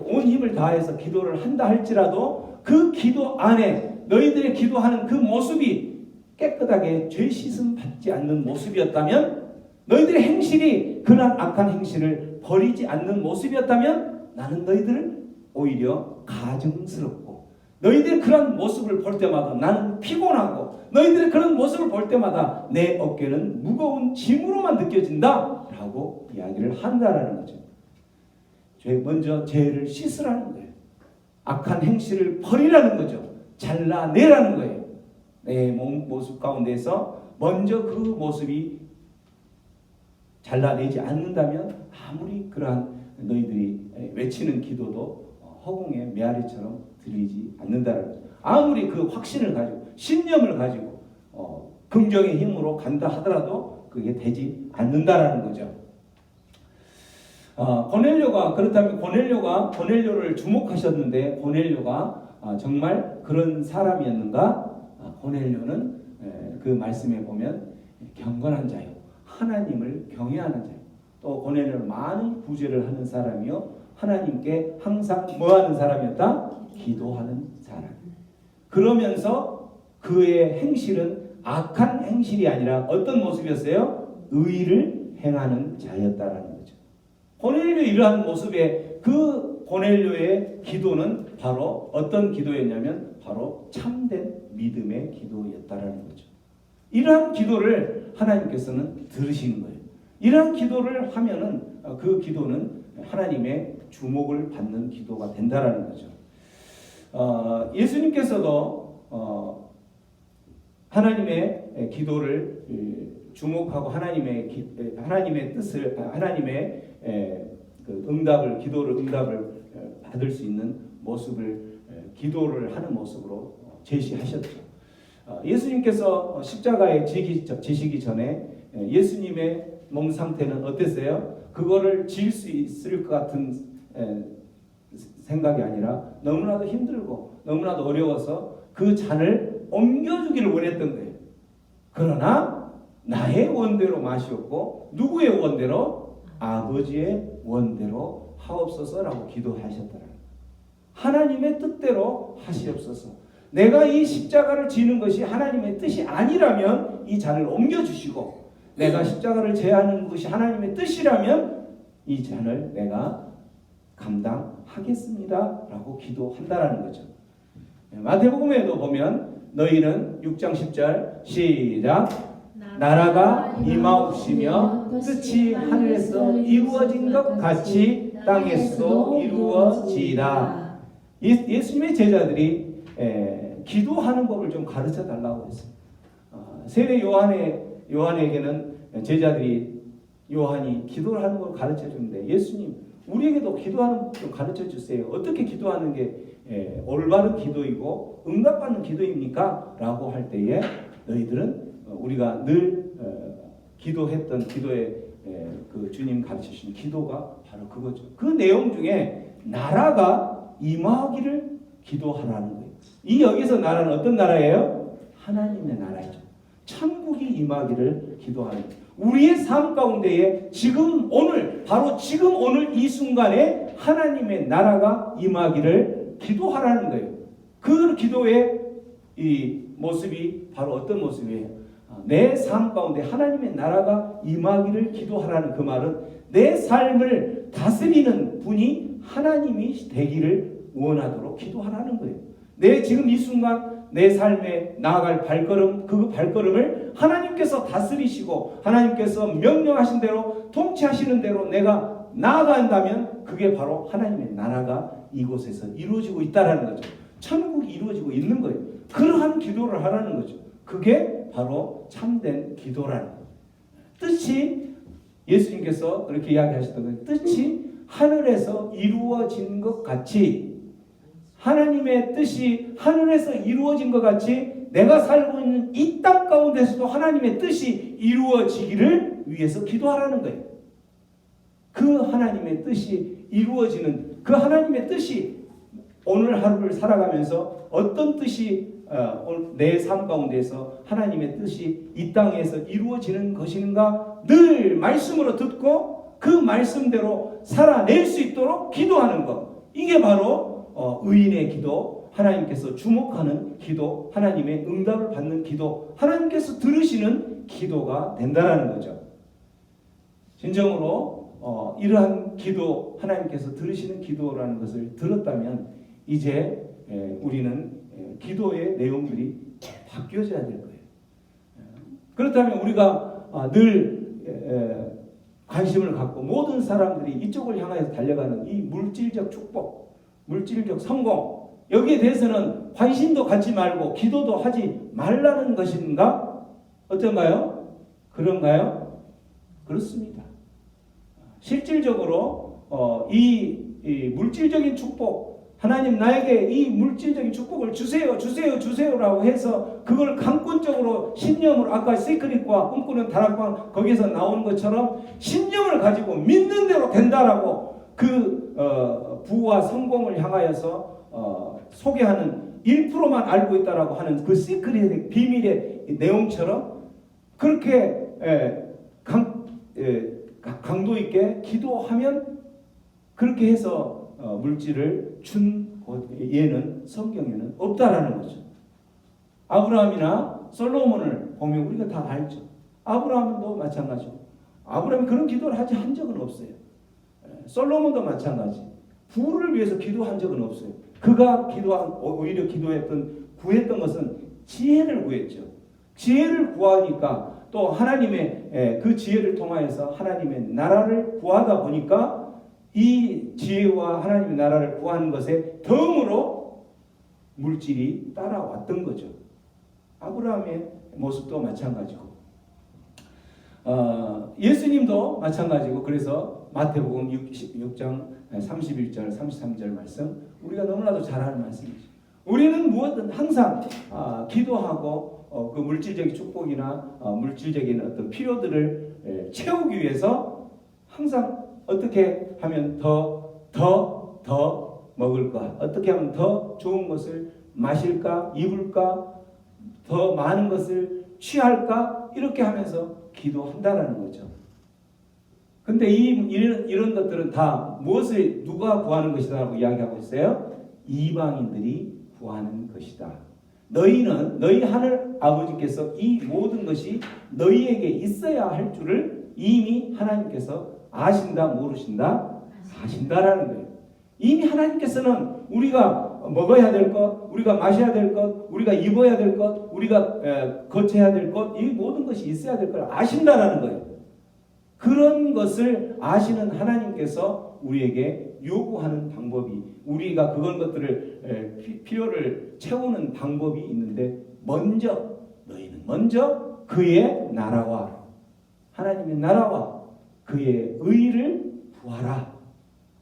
온 힘을 다해서 기도를 한다 할지라도 그 기도 안에 너희들의 기도하는 그 모습이 깨끗하게 죄 씻음 받지 않는 모습이었다면, 너희들의 행실이 그런 악한 행실을 버리지 않는 모습이었다면 나는 너희들을 오히려 가증스럽고, 너희들의 그런 모습을 볼 때마다 나는 피곤하고, 너희들의 그런 모습을 볼 때마다 내 어깨는 무거운 짐으로만 느껴진다 라고 이야기를 한다라는 거죠. 먼저 죄를 씻으라는 거예요. 악한 행실을 버리라는 거죠. 잘라내라는 거예요. 내 모습 가운데서 먼저 그 모습이 잘라내지 않는다면 아무리 그러한 너희들이 외치는 기도도 허공의 메아리처럼 들리지 않는다는 거죠. 아무리 그 확신을 가지고 신념을 가지고 긍정의 힘으로 간다 하더라도 그게 되지 않는다라는 거죠. 그렇다면 고넬료를 주목하셨는데 고넬료가 정말 그런 사람이었는가? 고넬료는 그 말씀에 보면 경건한 자요, 하나님을 경외하는 자요, 또 고넬료는 많은 구제를 하는 사람이요, 하나님께 항상 뭐하는 사람이었다? 기도하는 사람. 그러면서 그의 행실은 악한 행실이 아니라 어떤 모습이었어요? 의를 행하는 자였다라는 거죠. 고넬료 이러한 모습에 그 고넬료의 기도는 바로 어떤 기도였냐면 바로 참된 믿음의 기도였다라는 거죠. 이러한 기도를 하나님께서는 들으시는 거예요. 이러한 기도를 하면은 그 기도는 하나님의 주목을 받는 기도가 된다라는 거죠. 예수님께서도 하나님의 기도를 주목하고 하나님의 뜻을, 하나님의 기도를 응답을 받을 수 있는 모습을, 기도를 하는 모습으로 제시하셨죠. 예수님께서 십자가에 지시기 전에 예수님의 몸 상태는 어땠어요? 그거를 지을 수 있을 것 같은 생각이 아니라 너무나도 힘들고 너무나도 어려워서 그 잔을 옮겨주기를 원했던 거예요. 그러나 나의 원대로 마시옵고 누구의 원대로? 아버지의 원대로 하옵소서라고 기도하셨더라. 하나님의 뜻대로 하시옵소서. 내가 이 십자가를 지는 것이 하나님의 뜻이 아니라면 이 잔을 옮겨주시고, 내가 십자가를 제하는 것이 하나님의 뜻이라면 이 잔을 내가 감당하겠습니다 라고 기도한다라는 거죠. 마태복음에도 보면 너희는 6장 10절 시작. 나라가 임하옵시며 뜻이 하늘에서 이루어진 것 같이 땅에서도 이루어지라. 예수님의 제자들이 기도하는 법을 좀 가르쳐 달라고 했어요. 세례 요한에게는 제자들이 요한이 기도를 하는 걸 가르쳐 주는데, 예수님 우리에게도 기도하는 법 좀 가르쳐 주세요. 어떻게 기도하는 게 올바른 기도이고 응답받는 기도입니까? 라고 할 때에 너희들은 우리가 늘 기도했던 기도의 그 주님 가르쳐 주신 기도가 바로 그거죠. 그 내용 중에 나라가 임하기를 기도하라는 거예요. 이 여기서 나라는 어떤 나라예요? 하나님의 나라죠. 천국이 임하기를 기도하는 거예요. 우리의 삶 가운데에 지금 오늘, 바로 지금 오늘 이 순간에 하나님의 나라가 임하기를 기도하라는 거예요. 그 기도의 이 모습이 바로 어떤 모습이에요? 내 삶 가운데 하나님의 나라가 임하기를 기도하라는 그 말은 내 삶을 다스리는 분이 하나님이 되기를 원하도록 기도하라는 거예요. 내 지금 이 순간 내 삶에 나아갈 발걸음, 그 발걸음을 하나님께서 다스리시고 하나님께서 명령하신 대로 통치하시는 대로 내가 나아간다면 그게 바로 하나님의 나라가 이곳에서 이루어지고 있다라는 거죠. 천국이 이루어지고 있는 거예요. 그러한 기도를 하라는 거죠. 그게 바로 참된 기도라는 거예요. 뜻이, 예수님께서 그렇게 이야기하셨던 거예요. 뜻이 하늘에서 이루어진 것 같이, 하나님의 뜻이 하늘에서 이루어진 것 같이 내가 살고 있는 이 땅 가운데서도 하나님의 뜻이 이루어지기를 위해서 기도하라는 거예요. 그 하나님의 뜻이 이루어지는, 그 하나님의 뜻이 오늘 하루를 살아가면서 어떤 뜻이 내 삶 가운데서 하나님의 뜻이 이 땅에서 이루어지는 것인가 늘 말씀으로 듣고 그 말씀대로 살아낼 수 있도록 기도하는 것. 이게 바로 의인의 기도, 하나님께서 주목하는 기도, 하나님의 응답을 받는 기도, 하나님께서 들으시는 기도가 된다라는 거죠. 진정으로 이러한 기도, 하나님께서 들으시는 기도라는 것을 들었다면 이제 우리는 기도의 내용들이 바뀌어져야 될 거예요. 그렇다면 우리가 늘 관심을 갖고 모든 사람들이 이쪽을 향해서 달려가는 이 물질적 축복, 물질적 성공, 여기에 대해서는 관심도 갖지 말고 기도도 하지 말라는 것인가? 어떤가요? 그런가요? 그렇습니다. 실질적으로 이 물질적인 축복, 하나님 나에게 이 물질적인 축복을 주세요라고 해서 그걸 강권적으로 신념으로, 아까 시크릿과 꿈꾸는 다락방 거기서 나오는 것처럼 신념을 가지고 믿는 대로 된다라고 그 부와 성공을 향하여서 소개하는 1%만 알고 있다라고 하는 그 시크릿의 비밀의 내용처럼 그렇게 강도 있게 기도하면 그렇게 해서 물질을 준 예는 성경에는 없다라는 거죠. 아브라함이나 솔로몬을 보면 우리가 다 알죠. 아브라함도 마찬가지고 아브라함이 그런 기도를 하지 한 적은 없어요. 솔로몬도 마찬가지. 부를 위해서 기도한 적은 없어요. 그가 오히려 구했던 것은 지혜를 구했죠. 지혜를 구하니까 또 하나님의 그 지혜를 통하여서 하나님의 나라를 구하다 보니까 이 지혜와 하나님의 나라를 구하는 것에 덤으로 물질이 따라왔던 거죠. 아브라함의 모습도 마찬가지고 예수님도 마찬가지고. 그래서 마태복음 6장 31절 33절 말씀 우리가 너무나도 잘 아는 말씀이죠. 우리는 무엇든 항상 기도하고 그 물질적인 축복이나 물질적인 어떤 필요들을 채우기 위해서 항상 어떻게 하면 더 더 먹을까? 어떻게 하면 더 좋은 것을 마실까? 입을까? 더 많은 것을 취할까? 이렇게 하면서 기도한다라는 거죠. 근데 이런 것들은 다 무엇을 누가 구하는 것이다라고 이야기하고 있어요? 이방인들이 구하는 것이다. 너희 하늘 아버지께서 이 모든 것이 너희에게 있어야 할 줄을 이미 하나님께서 아신다, 모르신다? 아신다라는 거예요. 이미 하나님께서는 우리가 먹어야 될 것, 우리가 마셔야 될 것, 우리가 입어야 될 것, 우리가 거쳐야 될 것, 이 모든 것이 있어야 될 걸 아신다라는 거예요. 그런 것을 아시는 하나님께서 우리에게 요구하는 방법이, 우리가 그런 것들을 필요를 채우는 방법이 있는데, 너희는 먼저 그의 나라와, 하나님의 나라와 그의 의를 구하라.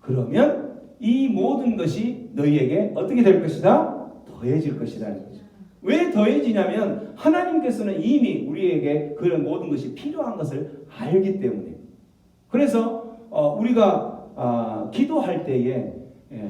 그러면 이 모든 것이 너희에게 어떻게 될 것이다? 더해질 것이라는 거죠. 왜 더해지냐면 하나님께서는 이미 우리에게 그런 모든 것이 필요한 것을 알기 때문에. 그래서 우리가 기도할 때에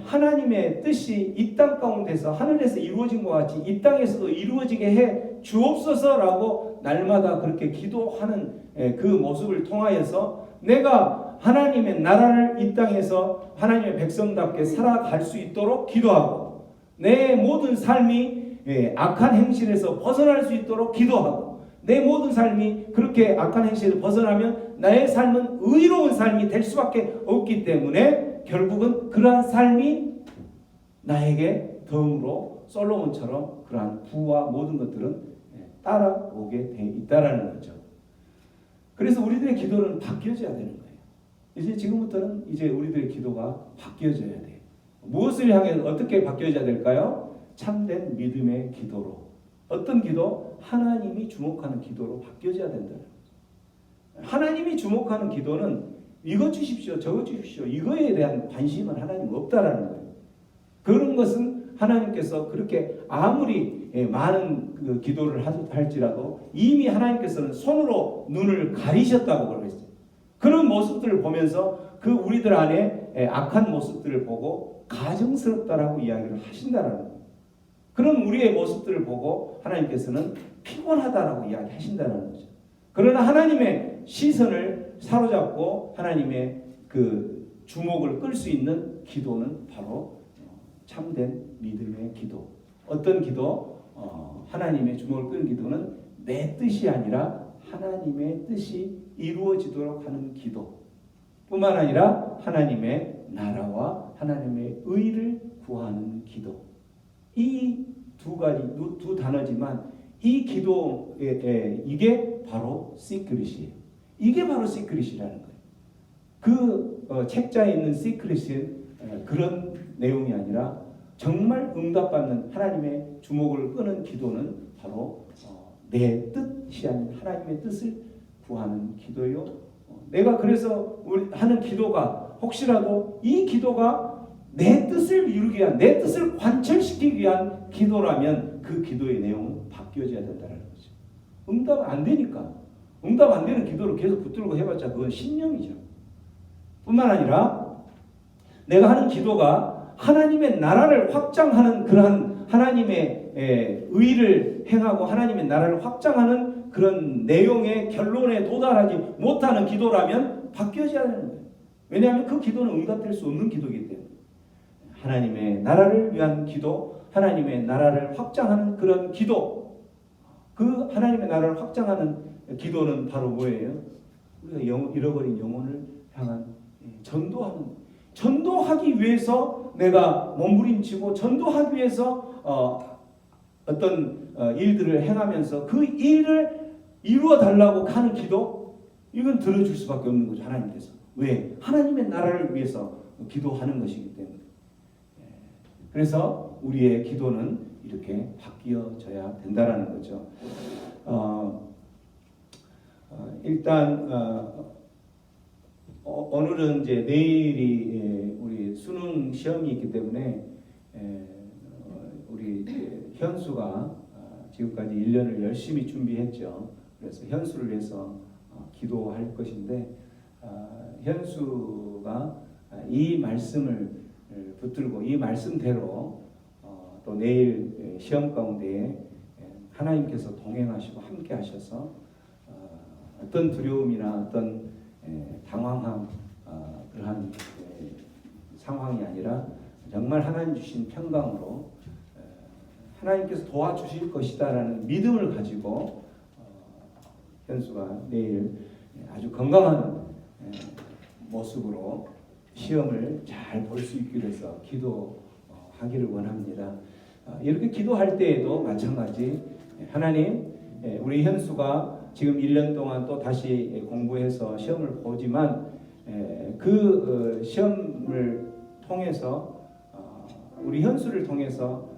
하나님의 뜻이 이 땅 가운데서 하늘에서 이루어진 것 같이 이 땅에서도 이루어지게 해 주옵소서라고 날마다 그렇게 기도하는 그 모습을 통하여서 내가 하나님의 나라를 이 땅에서 하나님의 백성답게 살아갈 수 있도록 기도하고, 내 모든 삶이 악한 행실에서 벗어날 수 있도록 기도하고, 내 모든 삶이 그렇게 악한 행실에서 벗어나면 나의 삶은 의로운 삶이 될 수밖에 없기 때문에 결국은 그러한 삶이 나에게 덤으로 솔로몬처럼 그러한 부와 모든 것들은 따라오게 돼 있다라는 거죠. 그래서 우리들의 기도는 바뀌어져야 되는 거예요. 이제 지금부터는 이제 우리들의 기도가 바뀌어져야 돼요. 무엇을 향해 어떻게 바뀌어져야 될까요? 참된 믿음의 기도로. 어떤 기도? 하나님이 주목하는 기도로 바뀌어져야 된다는 거죠. 하나님이 주목하는 기도는 이것 주십시오, 저것 주십시오, 이거에 대한 관심은 하나님 없다라는 거예요. 그런 것은 하나님께서 그렇게 아무리 많은 그 기도를 할지라도 이미 하나님께서는 손으로 눈을 가리셨다고 그러고 있어요. 그런 모습들을 보면서 그 우리들 안에 악한 모습들을 보고 가증스럽다라고 이야기를 하신다라는 거예요. 그런 우리의 모습들을 보고 하나님께서는 피곤하다라고 이야기하신다는 거죠. 그러나 하나님의 시선을 사로잡고 하나님의 그 주목을 끌 수 있는 기도는 바로 참된 믿음의 기도. 어떤 기도? 하나님의 주목을 끄는 기도는 내 뜻이 아니라 하나님의 뜻이 이루어지도록 하는 기도 뿐만 아니라 하나님의 나라와 하나님의 의를 구하는 기도. 이 두 가지, 두 단어지만 이 기도에 이게 바로 시크릿이에요. 이게 바로 시크릿이라는 거예요. 그 책자에 있는 시크릿은 그런 내용이 아니라 정말 응답받는 하나님의 주목을 끄는 기도는 바로 내 뜻이 아닌 하나님의 뜻을 구하는 기도요. 내가 그래서 하는 기도가 혹시라도 이 기도가 내 뜻을 이루기 위한, 내 뜻을 관철시키기 위한 기도라면 그 기도의 내용은 바뀌어져야 된다는 거죠. 응답 안 되니까. 응답 안 되는 기도를 계속 붙들고 해봤자 그건 신념이죠. 뿐만 아니라 내가 하는 기도가 하나님의 나라를 확장하는 그러한 하나님의 의를 행하고 하나님의 나라를 확장하는 그런 내용의 결론에 도달하지 못하는 기도라면 바뀌어져야 되는 거예요. 왜냐하면 그 기도는 응답될 수 없는 기도이기 때문에. 하나님의 나라를 위한 기도, 하나님의 나라를 확장하는 그런 기도, 그 하나님의 나라를 확장하는 기도는 바로 뭐예요? 우리가 잃어버린 영혼을 향한 전도하기 위해서 내가 몸부림치고 전도하기 위해서 어떤 일들을 행하면서 그 일을 이루어 달라고 하는 기도, 이건 들어줄 수밖에 없는 거죠. 하나님께서. 왜? 하나님의 나라를 위해서 기도하는 것이기 때문에. 그래서 우리의 기도는 이렇게 바뀌어져야 된다라는 거죠. 일단 오늘은 이제 내일이 우리 수능 시험이 있기 때문에 우리 현수가 지금까지 1년을 열심히 준비했죠. 그래서 현수를 위해서 기도할 것인데 현수가 이 말씀을 붙들고 이 말씀대로 또 내일 시험 가운데에 하나님께서 동행하시고 함께 하셔서 어떤 두려움이나 어떤 당황함 그러한 상황이 아니라 정말 하나님 주신 평강으로 하나님께서 도와주실 것이다라는 믿음을 가지고 현수가 내일 아주 건강한 모습으로 시험을 잘 볼 수 있기 위해서 기도하기를 원합니다. 이렇게 기도할 때에도 마찬가지 하나님 우리 현수가 지금 1년 동안 또 다시 공부해서 시험을 보지만 그 시험을 통해서 우리 현수를 통해서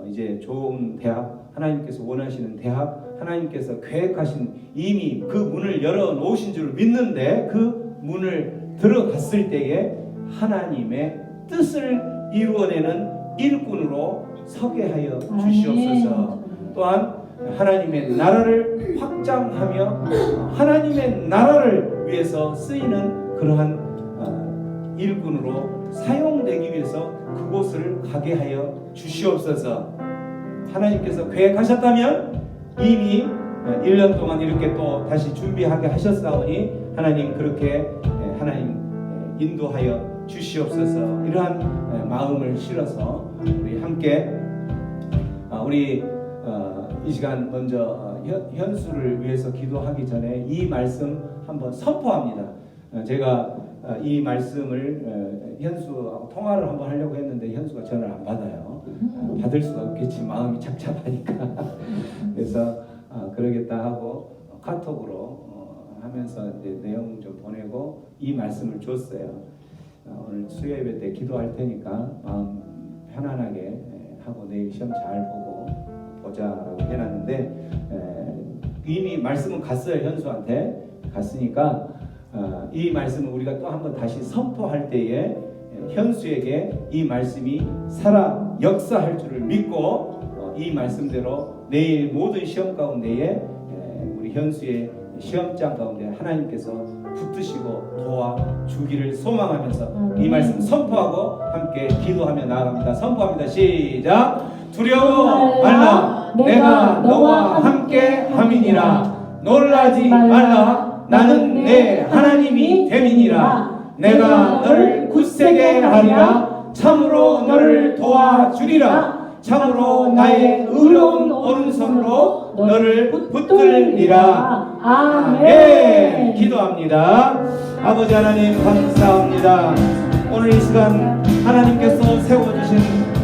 이제 좋은 대학 하나님께서 원하시는 대학 하나님께서 계획하신 이미 그 문을 열어 놓으신 줄 믿는데 그 문을 들어갔을 때에 하나님의 뜻을 이루어내는 일꾼으로 서게 하여 주시옵소서. 또한 하나님의 나라를 확장하며 하나님의 나라를 위해서 쓰이는 그러한 일꾼으로 사용되기 위해서 그곳을 가게 하여 주시옵소서. 하나님께서 계획하셨다면 이미 1년 동안 이렇게 또 다시 준비하게 하셨사오니 하나님 그렇게 하나님 인도하여 주시옵소서. 이러한 마음을 실어서 우리 함께 우리 이 시간 먼저 현수를 위해서 기도하기 전에 이 말씀 한번 선포합니다. 제가 이 말씀을 현수하고 통화를 한번 하려고 했는데 현수가 전화를 안 받아요. 받을 수가 없겠지 마음이 착잡하니까. 그래서 그러겠다 하고 카톡으로 하면서 이제 내용 좀 보내고 이 말씀을 줬어요. 오늘 수요 예배 때 기도할 테니까 마음 편안하게 하고 내일 시험 잘 보고 보자라고 해놨는데 이미 말씀은 갔어요. 현수한테 갔으니까 이 말씀을 우리가 또 한번 다시 선포할 때에 현수에게 이 말씀이 살아 역사할 줄을 믿고 이 말씀대로 내일 모든 시험 가운데에 우리 현수의 시험장 가운데 하나님께서 붙드시고 도와주기를 소망하면서 이 말씀 선포하고 함께 기도하며 나아갑니다. 선포합니다. 시작. 두려워 말라 내가 너와 함께 함이니라. 놀라지 말라 나는 내 하나님이 됨이니라. 내가 너를 굳세게 하리라. 참으로 너를 도와주리라. 참으로 나의 의로운 오른손으로 너를 붙들리라. 아멘. 기도합니다. 아버지 하나님 감사합니다. 오늘 이 시간 하나님께서 세워주신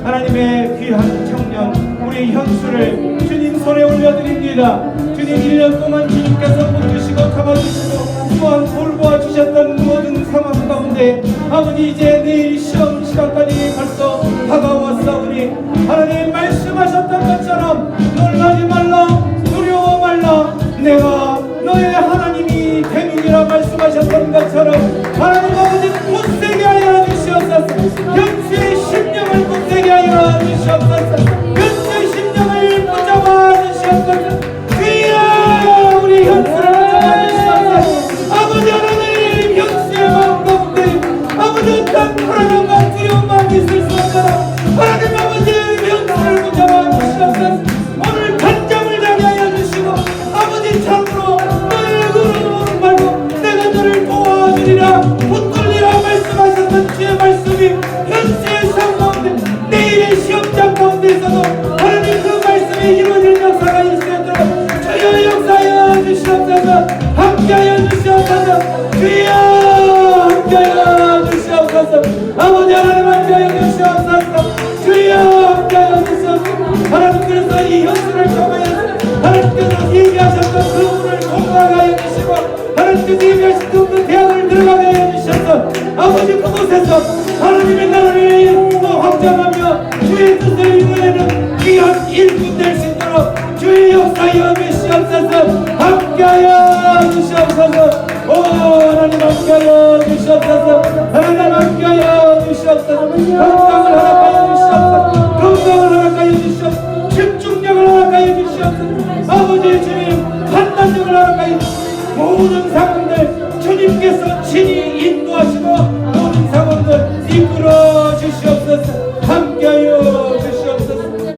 하나님의 귀한 청년 우리 현수를 주님 손에 올려드립니다. 주님 1년 동안 주님께서 붙드시고 잡아주시고 또한 돌보아 주셨던 모든 상황 가운데 아버지 이제 내일 시험 시간까지 벌써 다가왔사오니 하나님 말씀하셨던 것처럼 놀라지 말라 두려워 말라 내가 너의 하나님이 됨이니라 말씀하셨던 것처럼 하나님 아버지 굳세게 하여 주시옵소서. 현수의 심령을 굳세게 하여 주시옵소서. 현수의 심령을 붙잡아 주시옵소서. 주여 우리 현수를 붙잡아 주시옵소서. 아버지 하나님 현수의 마음 가운데 아버지 어떤 불안함과 두려움만 있을 수 없도록 하나님 아버지 현수를 붙잡아 주시옵소서. 오늘 단점을 당하게 하여 주시고 아버지 참으로 너의 의로운 말로 내가 너를 도와주리라 붙들리라 말씀하셨던 주의 말씀이 현수의 삶 가운데 내일의 시험장 가운데서도 하나님 그 말씀이 이루어질 역사가 있으도록 주여 역사하여 주시옵소서. 함께하여 주시옵소서. 주여 함께하여 주시옵소서. 아버지 하나님 함께하여 주시옵소서. 주여 함께하여 주시옵소서. 하나님 그래서 이 현수를 통하여서 하나님께서 얘기하셨던 그 문을 통과하게 하여 주시고 하나님께서 얘기하신 그 대학을 들어가게 하여 주셔서 아버지 그곳에서 하나님의 나라를 또 확장하며 주의 뜻을 이루어내는 귀한 일꾼 될 수 있도록 주의 역사하여 주시옵소서. 함께하여 주시옵소서. 오 하나님 함께하여